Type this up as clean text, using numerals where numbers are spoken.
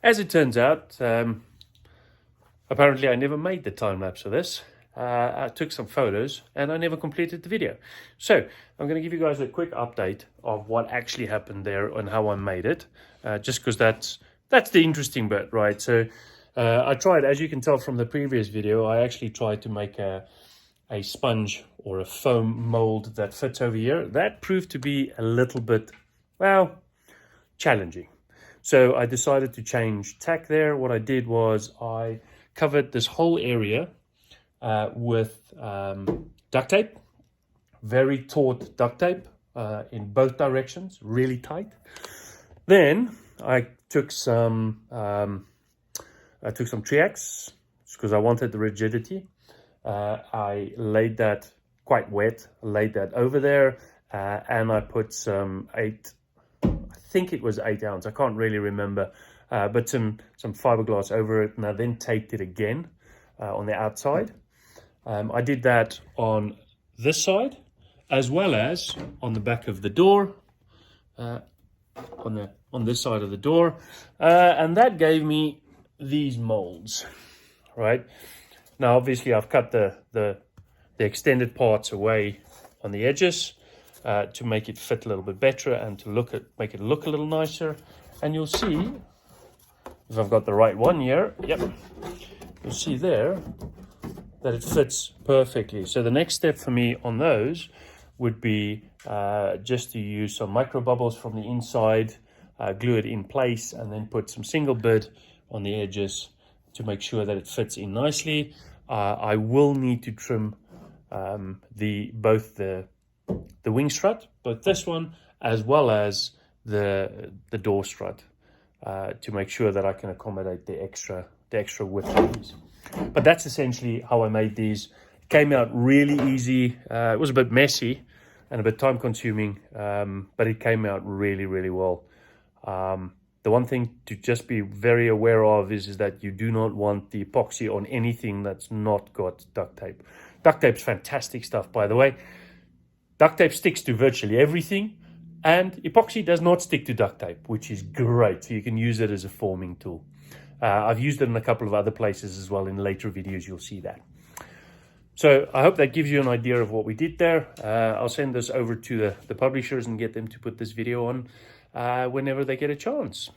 As it turns out, apparently I never made the time lapse of this. I took some photos and I never completed the video. So I'm going to give you guys a quick update of what actually happened there and how I made it, just because that's the interesting bit, right? So I tried, as you can tell from the previous video, I actually tried to make a sponge or a foam mold that fits over here. That proved to be a little bit, well, challenging. So I decided to change tack there. What I did was I covered this whole area with duct tape, very taut duct tape in both directions, really tight. Then I took some Triax because I wanted the rigidity. I laid that quite wet, laid that over there, and I put some I think it was 8 ounce, I can't really remember, but some fiberglass over it, and I then taped it again on the outside. I did that on this side as well as on the back of the door, on this side of the door, and that gave me these molds, right? Now obviously I've cut the extended parts away on the edges to make it fit a little bit better and to make it look a little nicer. And you'll see, if I've got the right one here, yep, you'll see there that it fits perfectly. So the next step for me on those would be just to use some micro bubbles from the inside, glue it in place, and then put some single bit on the edges to make sure that it fits in nicely. I will need to trim both the wing strut, both this one as well as the door strut, to make sure that I can accommodate the extra width of these. But that's essentially how I made these. It came out really easy. It was a bit messy and a bit time consuming, but it came out really, really well. The one thing to just be very aware of is that you do not want the epoxy on anything that's not got duct tape. Duct tape's fantastic stuff, by the way. Duct tape sticks to virtually everything, and epoxy does not stick to duct tape, which is great. So you can use it as a forming tool. I've used it in a couple of other places as well. In later videos, you'll see that. So I hope that gives you an idea of what we did there. I'll send this over to the publishers and get them to put this video on whenever they get a chance.